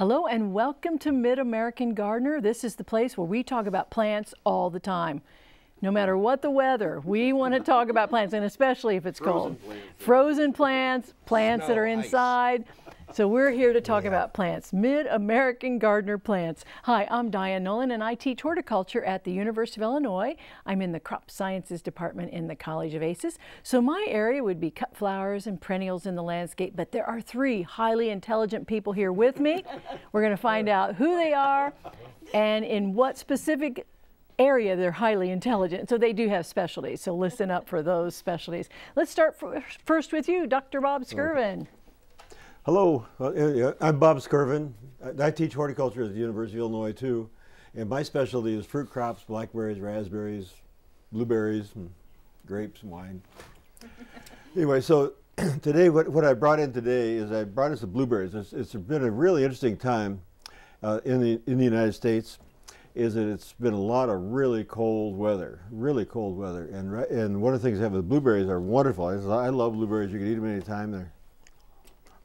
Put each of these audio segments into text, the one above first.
Hello and welcome to Mid-American Gardener. This is the place where we talk about plants all the time. No matter what the weather, we want to talk about plants, and especially if it's cold. Frozen plants, plants that are inside. So we're here to talk about plants, Mid-American Gardener plants. Hi, I'm Diane Nolan and I teach horticulture at the University of Illinois. I'm in the Crop Sciences Department in the College of ACES. So my area would be cut flowers and perennials in the landscape, but there are three highly intelligent people here with me. We're going to find out who they are and in what specific area they're highly intelligent. So they do have specialties, so listen up for those specialties. Let's start first with you, Dr. Bob Skirvin. Hello, I'm Bob Skirvin. I teach horticulture at the University of Illinois too, and my specialty is fruit crops, blackberries, raspberries, blueberries, and grapes and wine. Anyway, so today what I brought in today is I brought in some blueberries. It's been a really interesting time in the United States. Is that it's been a lot of really cold weather, and one of the things I have with blueberries are wonderful. I love blueberries. You can eat them anytime.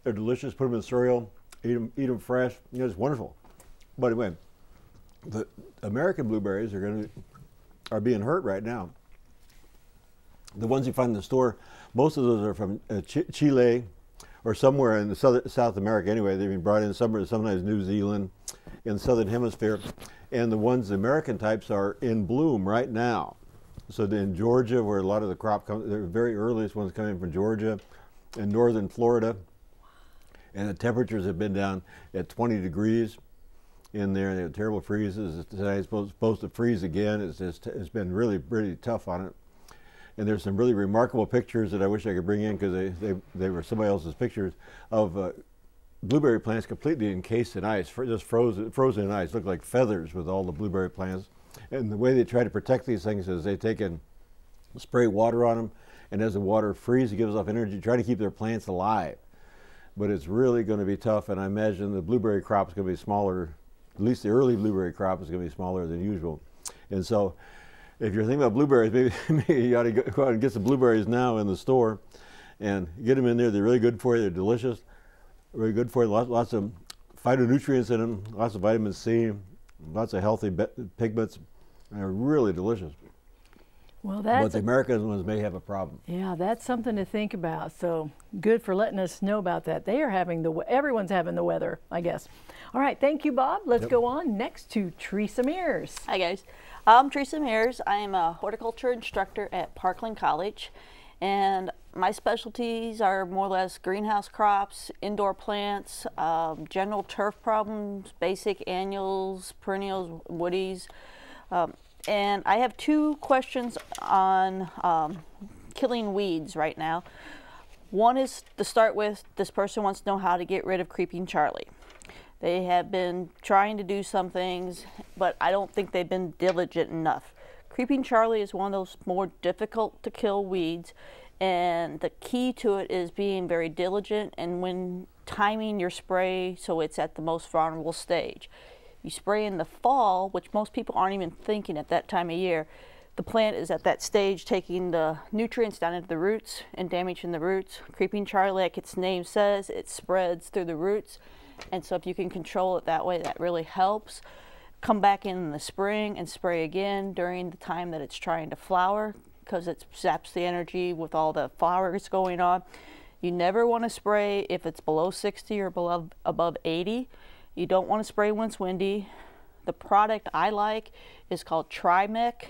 They're delicious. Put them in cereal, eat them fresh. You know, it's wonderful. But anyway, the American blueberries are being hurt right now. The ones you find in the store, most of those are from Chile or somewhere in the South America. Anyway, they've been brought in sometimes New Zealand, in the southern hemisphere, and the American types are in bloom right now. So in Georgia, where a lot of the crop comes, the very earliest ones coming from Georgia and northern Florida. And the temperatures have been down at 20 degrees in there. They have terrible freezes. Tonight it's supposed to freeze again. It's been really, really tough on it. And there's some really remarkable pictures that I wish I could bring in because they were somebody else's pictures of blueberry plants completely encased in ice, just frozen in ice. Look like feathers with all the blueberry plants. And the way they try to protect these things is they take and spray water on them, and as the water freezes, it gives off energy, try to keep their plants alive. But it's really going to be tough, and I imagine the blueberry crop is going to be smaller. At least the early blueberry crop is going to be smaller than usual. And so if you're thinking about blueberries, maybe you ought to go out and get some blueberries now in the store and get them in there. They're really good for you. They're delicious. Really good for you. Lots of phytonutrients in them, lots of vitamin C, lots of healthy pigments. They're really delicious. Well, but the American ones may have a problem. Yeah, that's something to think about. So good for letting us know about that. They are having everyone's having the weather, I guess. All right, thank you, Bob. Let's go on next to Teresa Mears. Hi, guys. I'm Teresa Mears. I am a horticulture instructor at Parkland College, and my specialties are more or less greenhouse crops, indoor plants, general turf problems, basic annuals, perennials, woodies. And I have two questions on killing weeds right now. One is to start with, this person wants to know how to get rid of Creeping Charlie. They have been trying to do some things, but I don't think they've been diligent enough. Creeping Charlie is one of those more difficult to kill weeds, and the key to it is being very diligent and when timing your spray so it's at the most vulnerable stage. You spray in the fall, which most people aren't even thinking at that time of year. The plant is at that stage taking the nutrients down into the roots and damaging the roots. Creeping Charlie, like its name says, it spreads through the roots. And so if you can control it that way, that really helps. Come back in the spring and spray again during the time that it's trying to flower because it zaps the energy with all the flowers going on. You never want to spray if it's below 60 or above 80. You don't want to spray when it's windy. The product I like is called Trimec,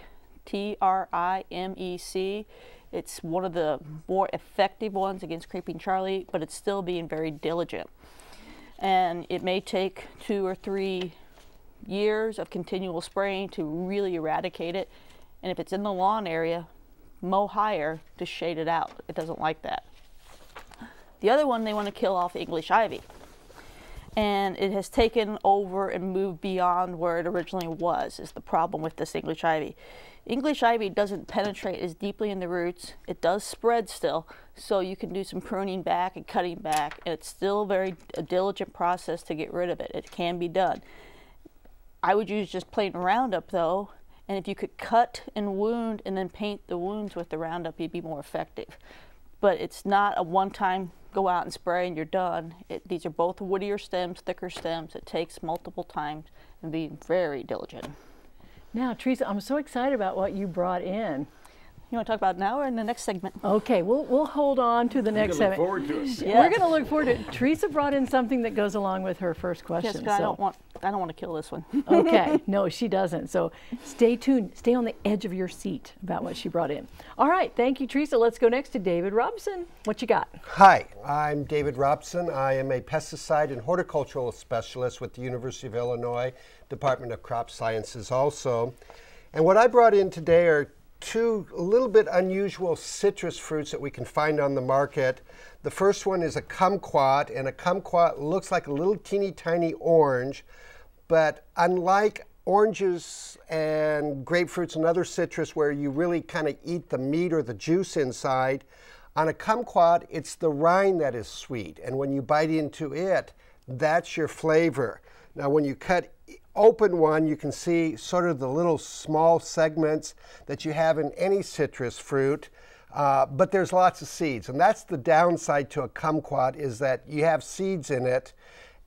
T-R-I-M-E-C. It's one of the more effective ones against Creeping Charlie, but it's still being very diligent. And it may take 2 or 3 years of continual spraying to really eradicate it. And if it's in the lawn area, mow higher to shade it out. It doesn't like that. The other one, they want to kill off English ivy. And it has taken over and moved beyond where it originally was, is the problem with this English ivy. English ivy doesn't penetrate as deeply in the roots. It does spread still, so you can do some pruning back and cutting back, and it's still a diligent process to get rid of it. It can be done. I would use just plain Roundup though, and if you could cut and wound and then paint the wounds with the Roundup, you'd be more effective. but it's not a one-time go out and spray and you're done. These are both woodier stems, thicker stems. It takes multiple times and being very diligent. Now, Teresa, I'm so excited about what you brought in. You want to talk about it now or in the next segment? Okay, we'll hold on to the next segment. Look forward to it. Yeah. We're going to look forward to it. Teresa brought in something that goes along with her first question. Yes, 'cause I don't want to kill this one. Okay, no, she doesn't. So stay tuned. Stay on the edge of your seat about what she brought in. All right, thank you, Teresa. Let's go next to David Robson. What you got? Hi, I'm David Robson. I am a pesticide and horticultural specialist with the University of Illinois, Department of Crop Sciences also. And what I brought in today are two a little bit unusual citrus fruits that we can find on the market. The first one is a kumquat, and a kumquat looks like a little teeny tiny orange, but unlike oranges and grapefruits and other citrus where you really kind of eat the meat or the juice inside, on a kumquat it's the rind that is sweet, and when you bite into it, that's your flavor. Now when you cut open one, you can see sort of the little small segments that you have in any citrus fruit, but there's lots of seeds. And that's the downside to a kumquat, is that you have seeds in it.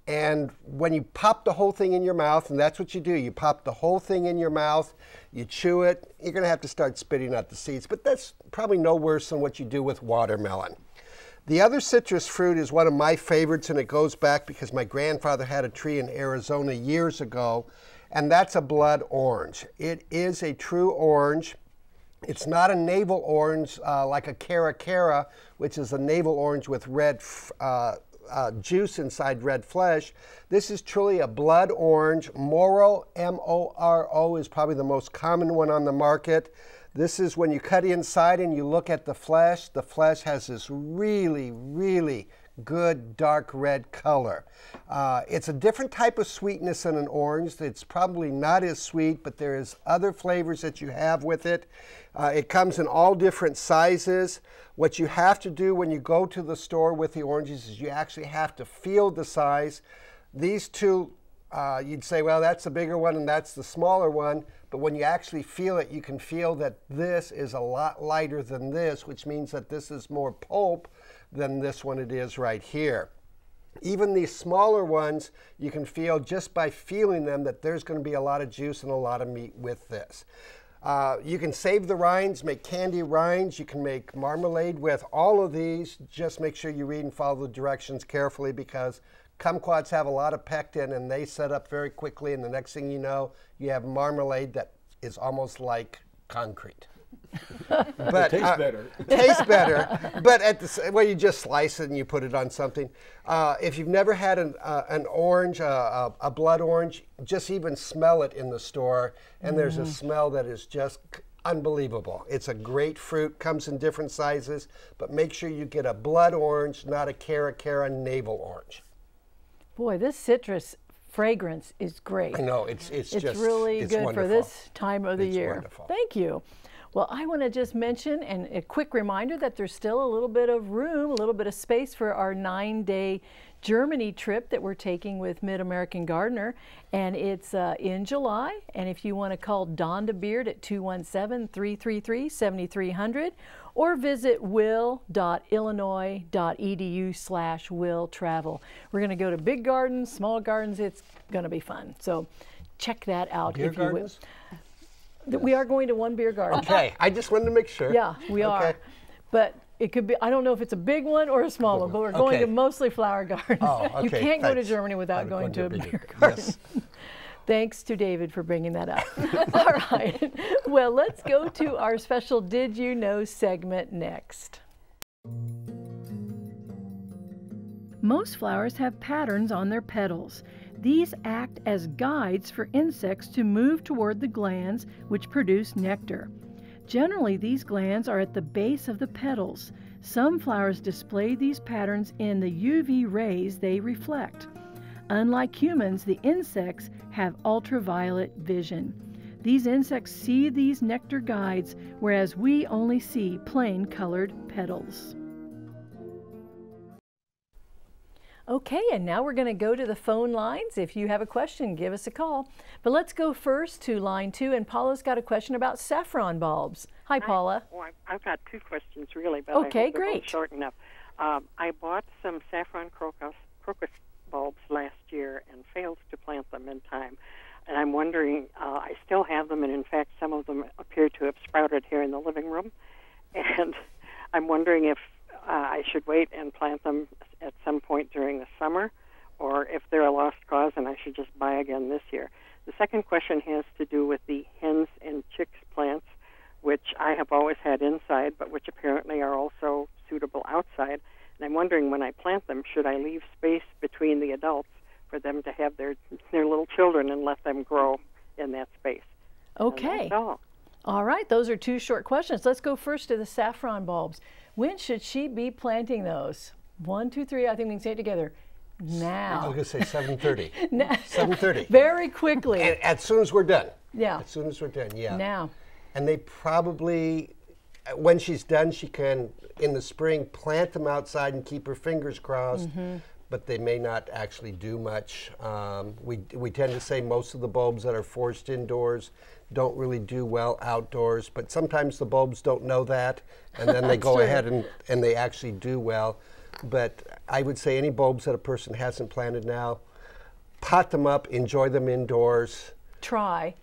And when you pop the whole thing in your mouth, and that's what you do, you pop the whole thing in your mouth, you chew it, you're going to have to start spitting out the seeds. But that's probably no worse than what you do with watermelon. The other citrus fruit is one of my favorites, and it goes back because my grandfather had a tree in Arizona years ago, and that's a blood orange. It is a true orange. It's not a navel orange like a cara cara, which is a navel orange with red juice inside red flesh. This is truly a blood orange. Moro, M-O-R-O, is probably the most common one on the market. This is when you cut inside and you look at the flesh has this really, really good dark red color. It's a different type of sweetness than an orange. It's probably not as sweet, but there is other flavors that you have with it. It comes in all different sizes. What you have to do when you go to the store with the oranges is you actually have to feel the size. These two, you'd say, well, that's the bigger one and that's the smaller one. But when you actually feel it, you can feel that this is a lot lighter than this, which means that this is more pulp than this one it is right here. Even these smaller ones, you can feel just by feeling them that there's going to be a lot of juice and a lot of meat with this. You can save the rinds, make candy rinds. You can make marmalade with all of these. Just make sure you read and follow the directions carefully, because kumquats have a lot of pectin and they set up very quickly, and the next thing you know, you have marmalade that is almost like concrete. But tastes better. Tastes better, but well, you just slice it and you put it on something. If you've never had an orange, a blood orange, just even smell it in the store, and there's a smell that is just unbelievable. It's a great fruit, comes in different sizes, but make sure you get a blood orange, not a cara cara navel orange. Boy, this citrus fragrance is great. I know, it's just really good wonderful. for this time of the year. Wonderful. Thank you. Well, I want to just mention, and a quick reminder, that there's still a little bit of room, a little bit of space for our 9-day Germany trip that we're taking with Mid-American Gardener, and it's in July. And if you want to call Donda Beard at 217-333-7300, or visit will.illinois.edu/will-travel. We're going to go to big gardens, small gardens. It's going to be fun. So check that out if you will. We are going to one beer garden. Okay, I just wanted to make sure. Yeah, we are. But it could be, I don't know if it's a big one or a small one, but we're going to mostly flower gardens. Oh, okay, you can't go to thanks. Germany without going to a bigger. beer garden. Yes. Thanks to David for bringing that up. All right, well, let's go to our special Did You Know segment next. Most flowers have patterns on their petals. These act as guides for insects to move toward the glands which produce nectar. Generally, these glands are at the base of the petals. Some flowers display these patterns in the UV rays they reflect. Unlike humans, the insects have ultraviolet vision. These insects see these nectar guides, whereas we only see plain colored petals. Okay, and now we're going to go to the phone lines. If you have a question, give us a call. But let's go first to line 2, and Paula's got a question about saffron bulbs. Hi, Paula. Well, I've got 2 questions really, but okay, I hope they're great. both short enough. I bought some saffron crocus bulbs last year and failed to plant them in time. And I'm wondering, I still have them, and in fact, some of them appear to have sprouted here in the living room. And I'm wondering if I should wait and plant them at some point during the summer, or if they're a lost cause and I should just buy again this year. The second question has to do with the hens and chicks plants, which I have always had inside, but which apparently are also suitable outside. And I'm wondering, when I plant them, should I leave space between the adults for them to have their little children and let them grow in that space? Okay. And that's all. All right, those are 2 short questions. Let's go first to the saffron bulbs. When should she be planting those? 1, 2, 3, I think we can say it together. I was Now. going to say 7:30. 7:30. Very quickly. And as soon as we're done. Yeah. As soon as we're done, yeah. Now. And they probably, when she's done, she can, in the spring, plant them outside and keep her fingers crossed, but they may not actually do much. We tend to say most of the bulbs that are forced indoors don't really do well outdoors, but sometimes the bulbs don't know that, and then they go true. ahead and they actually do well. But I would say any bulbs that a person hasn't planted now, pot them up, enjoy them indoors, Try.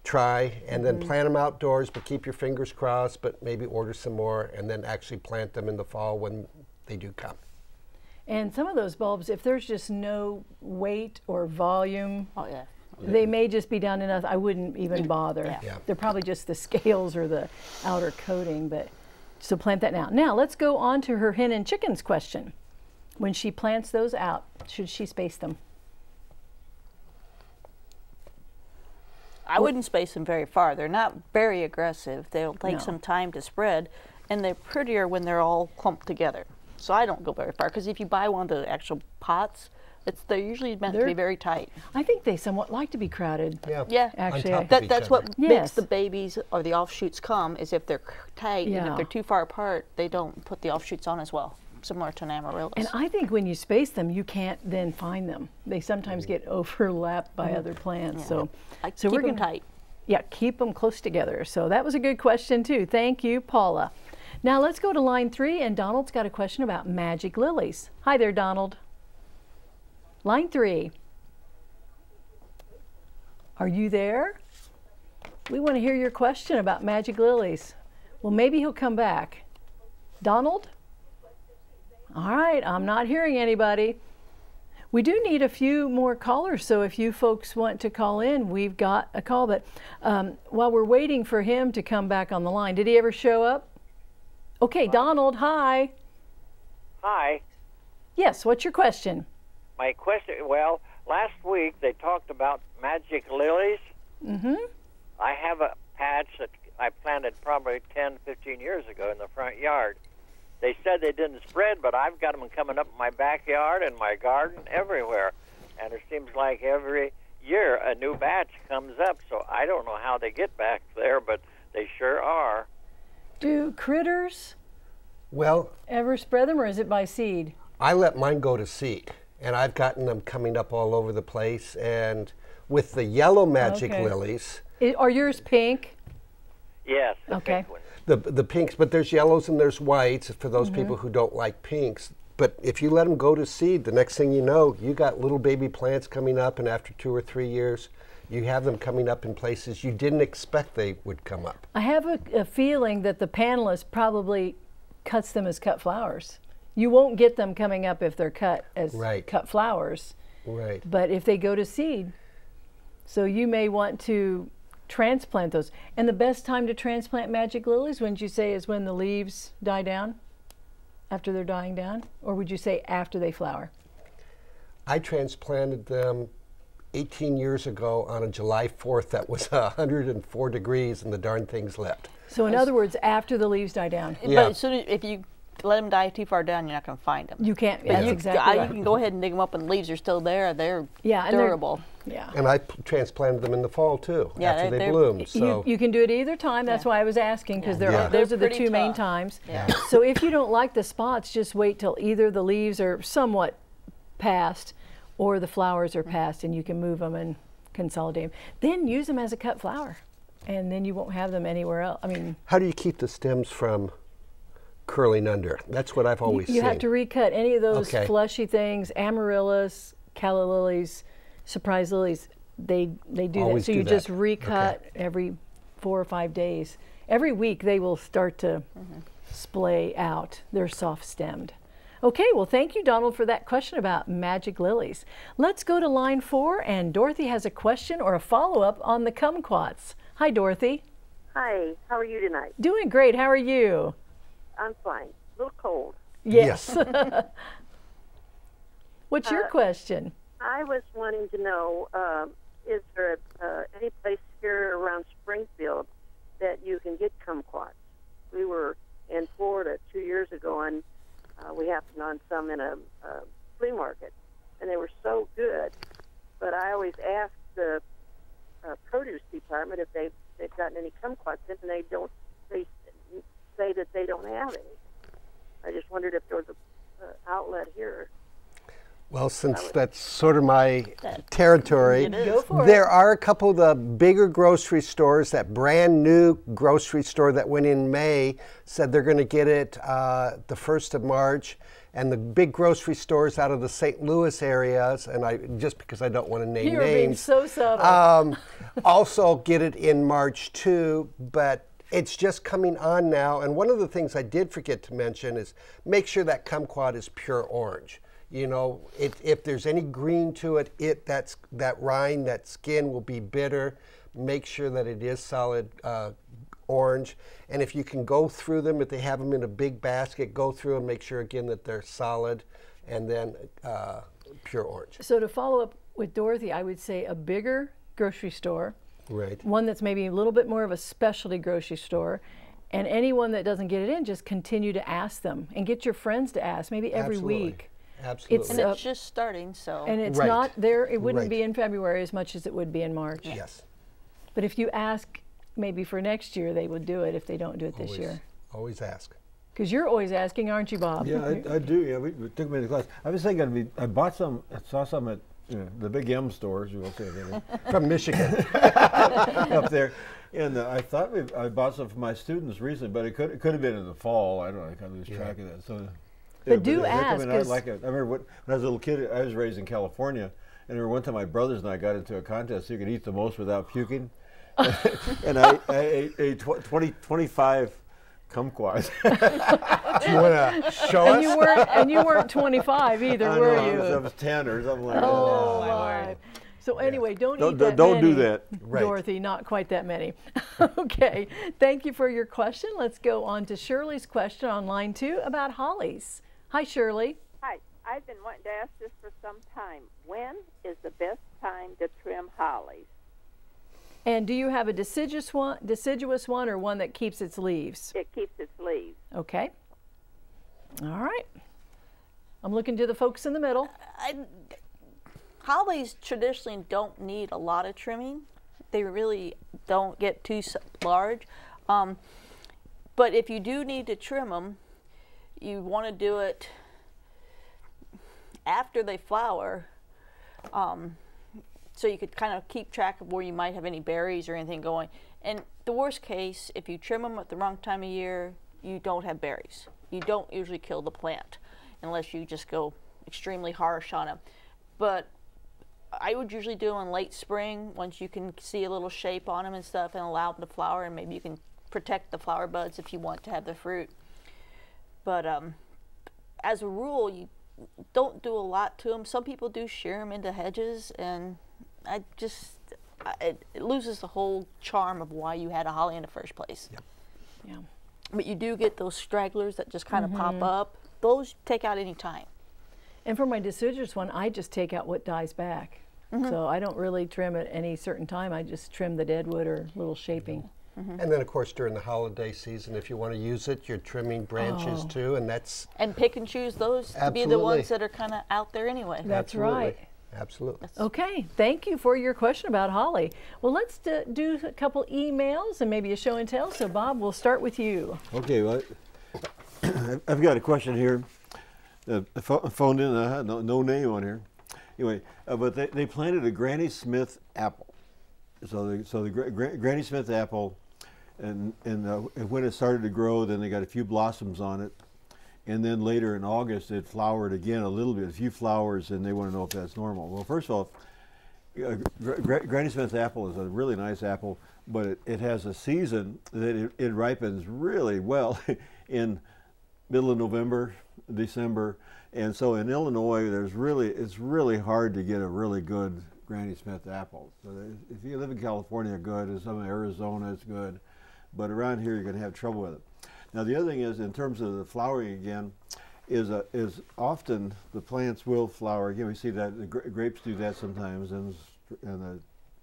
and then plant them outdoors, but keep your fingers crossed, but maybe order some more, and then actually plant them in the fall when they do come. And some of those bulbs, if there's just no weight or volume, Oh, yeah. they may just be down enough. I wouldn't even bother. Yeah. Yeah. They're probably just the scales or the outer coating, but so plant that now. Now let's go on to her hen and chickens question. When she plants those out, should she space them? I wouldn't space them very far. They're not very aggressive. They'll take No. some time to spread, and they're prettier when they're all clumped together. So I don't go very far, because if you buy one of the actual pots, they're usually meant to They're- be very tight. I think they somewhat like to be crowded. Yeah. Yeah. Actually, On top of That's each what other. makes Yes. the babies or the offshoots come, is if they're tight, and Yeah. if they're too far apart, they don't put the offshoots on as well, similar to an amaryllis. And I think when you space them, you can't then find them. They sometimes get overlapped by other plants. So, I so keep we're them gonna tight. Yeah, keep them close together. So that was a good question too. Thank you, Paula. Now let's go to line 3, and Donald's got a question about magic lilies. Hi there, Donald. Line 3. Are you there? We want to hear your question about magic lilies. Well, maybe he'll come back. Donald? All right, I'm not hearing anybody. We do need a few more callers, so if you folks want to call in, we've got a call. But while we're waiting for him to come back on the line, did he ever show up? Okay, Donald, hi. Hi. Yes, what's your question? My question, well, last week they talked about magic lilies. Mm-hmm. I have a patch that I planted probably 10, 15 years ago in the front yard. They said they didn't spread, but I've got them coming up in my backyard and my garden, everywhere. And it seems like every year a new batch comes up, so I don't know how they get back there, but they sure are. Do critters Well, ever spread them, or is it by seed? I let mine go to seed, and I've gotten them coming up all over the place. And with the yellow magic Okay. lilies, Are yours pink? Yes, the Okay. pink one. the pinks, but there's yellows and there's whites for those people who don't like pinks. But if you let them go to seed, the next thing you know, you got little baby plants coming up, and after 2 or 3 years, you have them coming up in places you didn't expect they would come up. I have a feeling that the panelist probably cuts them as cut flowers. You won't get them coming up if they're cut as Right. cut flowers, Right. but if they go to seed, so you may want to transplant those. And the best time to transplant magic lilies, wouldn't you say, is when the leaves die down, after they're dying down? Or would you say after they flower? I transplanted them 18 years ago on a July 4th that was 104 degrees, and the darn things lived. So in other words, after the leaves die down. Yeah. But as soon as, if you let them die too far down, you're not going to find them. You can't, But that's you, exactly you right. can go ahead and dig them up, and the leaves are still there. They're Yeah, and they're- durable. Yeah. And I transplanted them in the fall too, Yeah, after they they're- bloom. So You can do it either time. That's why I was asking, because Yeah. those are the They're two main pretty tough. times. Yeah. So if you don't like the spots, just wait till either the leaves are somewhat past or the flowers are past, and you can move them and consolidate them. Then use them as a cut flower, and then you won't have them anywhere else. I mean, How do you keep the stems from curling under? That's what I've always seen. you have to recut any of those Okay. fleshy things, amaryllis, calla lilies, surprise lilies. They do Always that. So do you that. just recut every 4 or 5 days. Every week they will start to splay out. They're soft stemmed. Okay, well, thank you, Donald, for that question about magic lilies. Let's go to line 4, and Dorothy has a question or a follow-up on the kumquats. Hi, Dorothy. Hi, how are you tonight? Doing great. How are you? I'm fine. A little cold. Yes. What's your question? I was wanting to know, is there any place here around Springfield that you can get kumquats? We were in Florida 2 years ago, and we happened on some in a flea market, and they were so good. But I always ask the produce department if they've gotten any kumquats in, and they don't. They say that they don't have any. I just wondered if there was an outlet here. Well, since that's sort of my territory, It is. Go for there it. are a couple of the bigger grocery stores. That brand new grocery store that went in May said they're going to get it the 1st of March. And the big grocery stores out of the St. Louis areas, and I just because I don't want to name You're being names, so subtle. also get it in March too, but it's just coming on now. And one of the things I did forget to mention is make sure that kumquat is pure orange. You know, if there's any green to it, that rind, that skin will be bitter. Make sure that it is solid orange. And if you can go through them, if they have them in a big basket, go through and make sure again that they're solid, and then pure orange. So to follow up with Dorothy, I would say a bigger grocery store, Right. one that's maybe a little bit more of a specialty grocery store, and anyone that doesn't get it in, just continue to ask them and get your friends to ask, maybe every Absolutely. week. Absolutely. And it's just starting, so. And it's Right. not there, it wouldn't Right. be in February as much as it would be in March. Yes. But if you ask maybe for next year, they would do it if they don't do it this year. Always ask. Because you're always asking, aren't you, Bob? Yeah, I do. Yeah, we took me to class. I was thinking, I bought some, I saw some at the big M stores, you will say that, From Michigan. up there. And I thought I bought some for my students recently, but it could have been in the fall. I don't know, I kind of lose track of that. So, But do they're ask, coming out 'cause- I remember when I was a little kid, I was raised in California, and I remember one time my brothers and I got into a contest, who could eat the most without puking. And I ate 25 kumquats. Do you want to show And us? you weren't 25 either, I were know, you? I was 10 or something like Oh, that. my. So anyway, don't Don't- eat that don't do many, that. Right. Dorothy, not quite that many. Okay, thank you for your question. Let's go on to Shirley's question on line 2 about hollies. Hi, Shirley. Hi, I've been wanting to ask this for some time. When is the best time to trim hollies? And do you have a deciduous one or one that keeps its leaves? It keeps its leaves. Okay. All right. I'm looking to the folks in the middle. Hollies traditionally don't need a lot of trimming. They really don't get too large. But if you do need to trim them, you want to do it after they flower, so you could kind of keep track of where you might have any berries or anything going. And the worst case, if you trim them at the wrong time of year, you don't have berries. You don't usually kill the plant unless you just go extremely harsh on them. But I would usually do them in late spring once you can see a little shape on them and stuff, and allow them to flower, and maybe you can protect the flower buds if you want to have the fruit. But as a rule, you don't do a lot to them. Some people do shear them into hedges, and it loses the whole charm of why you had a holly in the first place. Yep. Yeah. But you do get those stragglers that just kind of pop up. Those take out any time. And for my deciduous one, I just take out what dies back. So I don't really trim at any certain time. I just trim the dead wood or little shaping. And then, of course, during the holiday season, if you want to use it, you're trimming branches too, and that's And pick and choose those to be the Absolutely. ones that are kind of out there anyway. That's absolutely, right. Absolutely. Okay, thank you for your question about holly. Well, let's do a couple emails and maybe a show and tell. So, Bob, we'll start with you. Okay, well, I've got a question here. phoned in, no name on here. Anyway, but they planted a Granny Smith apple. So the Granny Smith apple, and when it started to grow, then they got a few blossoms on it. And then later in August, it flowered again a little bit, a few flowers, and they want to know if that's normal. Well, first of all, Granny Smith apple is a really nice apple, but it has a season that it ripens really well in middle of November, December. And so in Illinois, it's really hard to get a really good Granny Smith apple. So if you live in California, good, and some in Arizona, it's good. But around here, you're going to have trouble with it. Now, the other thing is, in terms of the flowering again, is often the plants will flower. Again, we see that the grapes do that sometimes, and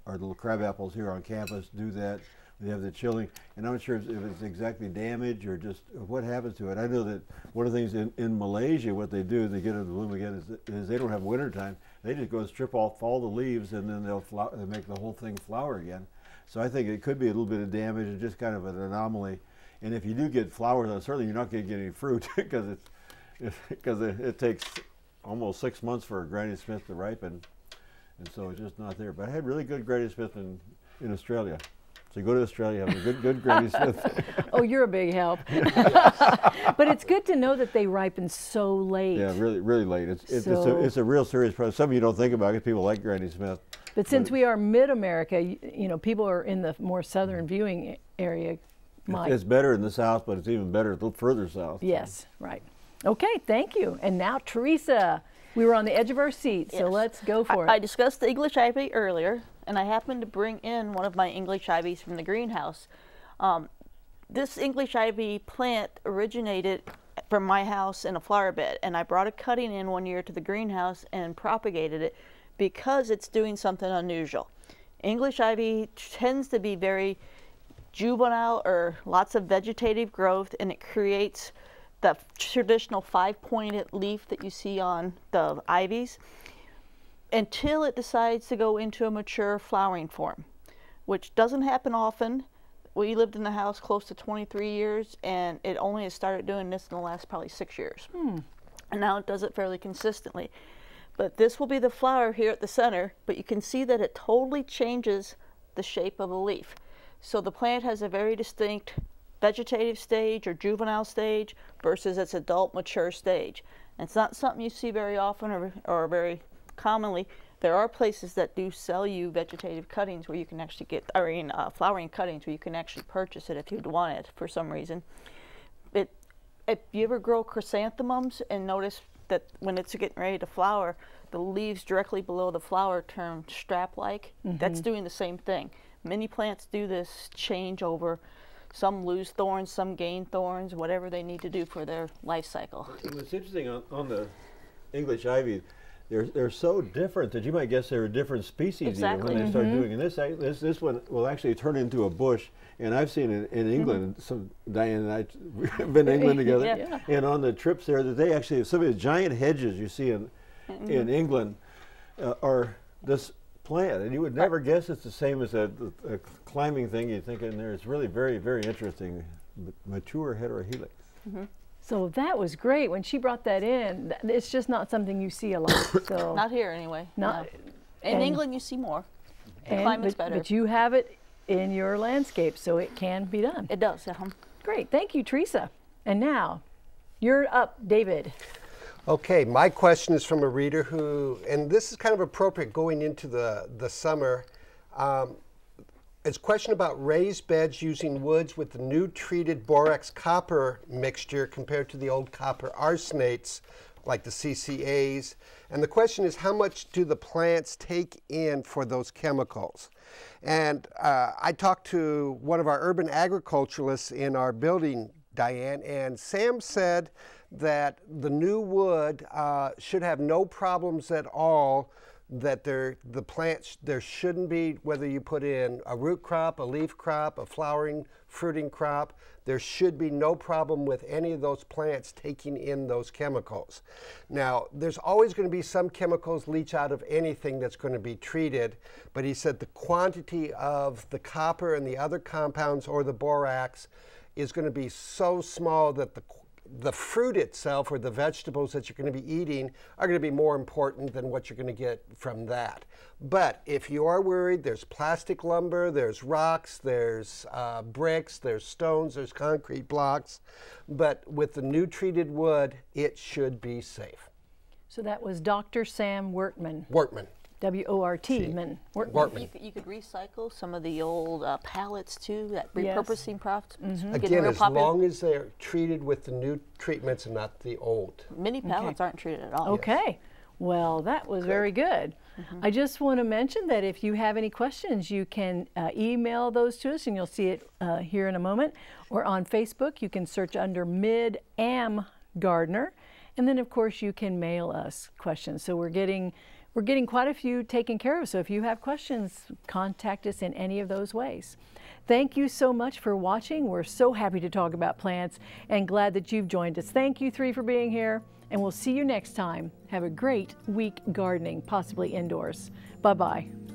our little crab apples here on campus do that. We have the chilling, and I'm not sure if it's exactly damage or just what happens to it. I know that one of the things in Malaysia, what they do, they get it to bloom again, is they don't have winter time. They just go and strip off all the leaves, and then they'll make the whole thing flower again. So I think it could be a little bit of damage and just kind of an anomaly. And if you do get flowers, certainly you're not going to get any fruit because it takes almost 6 months for a Granny Smith to ripen, and so it's just not there. But I had really good Granny Smith in Australia. So you go to Australia, have a good Granny Smith. Oh, you're a big help. But it's good to know that they ripen so late. Yeah, really late. It's a real serious process. Some of you don't think about it because people like Granny Smith. But since we are mid-America, people are in the more southern viewing area. It's better in the south, but it's even better a little further south. Yes, right. Okay, thank you. And now Teresa, we were on the edge of our seat, so let's go for it. I discussed the English ivy earlier, and I happened to bring in one of my English ivies from the greenhouse. This English ivy plant originated from my house in a flower bed, and I brought a cutting in one year to the greenhouse and propagated it because it's doing something unusual. English ivy tends to be very juvenile or lots of vegetative growth, and it creates the traditional 5-pointed leaf that you see on the ivies until it decides to go into a mature flowering form, which doesn't happen often. We lived in the house close to 23 years, and it only has started doing this in the last probably 6 years. And now it does it fairly consistently. But this will be the flower here at the center, but you can see that it totally changes the shape of a leaf. So the plant has a very distinct vegetative stage or juvenile stage versus its adult mature stage. And it's not something you see very often or very commonly. There are places that do sell you vegetative cuttings where you can actually get, flowering cuttings where you can actually purchase it if you'd want it for some reason. If you ever grow chrysanthemums and notice that when it's getting ready to flower, the leaves directly below the flower turn strap-like, that's doing the same thing. Many plants do this change over. Some lose thorns, some gain thorns, whatever they need to do for their life cycle. What's interesting on the English ivy, they're so different that you might guess they're a different species even when they start doing it. This one will actually turn into a bush, and I've seen it in England. Some Diane and I we've been in England together, and on the trips there, that they actually some of the giant hedges you see in England are this plant, and you would never guess it's the same as a climbing thing you think in there. It's really very, very interesting. Mature heterohelix. So that was great. When she brought that in, it's just not something you see a lot. So not here anyway. In England you see more. The climate's better. But you have it in your landscape, so it can be done. It does. Great. Thank you, Teresa. And now, you're up, David. Okay, my question is from a reader who, and this is kind of appropriate going into the summer. It's a question about raised beds using woods with the new treated borax copper mixture compared to the old copper arsenates like the CCAs. And the question is, how much do the plants take in for those chemicals? And I talked to one of our urban agriculturalists in our building, Diane, and Sam said that the new wood should have no problems at all, that the plants, there shouldn't be, whether you put in a root crop, a leaf crop, a flowering, fruiting crop, there should be no problem with any of those plants taking in those chemicals. Now, there's always going to be some chemicals leach out of anything that's going to be treated, but he said the quantity of the copper and the other compounds or the borax is going to be so small that the fruit itself or the vegetables that you're going to be eating are going to be more important than what you're going to get from that. But if you are worried, there's plastic lumber, there's rocks, there's bricks, there's stones, there's concrete blocks. But with the new treated wood, it should be safe. So that was Dr. Sam Wortman. Wortman. W-O-R-T-man. Wortman. You could recycle some of the old pallets too. That Yes. repurposing process. Again, as long as they're treated with the new treatments and not the old. Many pallets aren't treated at all. Okay. Well, that was very good. I just want to mention that if you have any questions, you can email those to us, and you'll see it here in a moment. Or on Facebook, you can search under Mid-Am Gardener. And then, of course, you can mail us questions. So we're getting quite a few taken care of. So if you have questions, contact us in any of those ways. Thank you so much for watching. We're so happy to talk about plants and glad that you've joined us. Thank you three for being here, and we'll see you next time. Have a great week gardening, possibly indoors. Bye-bye.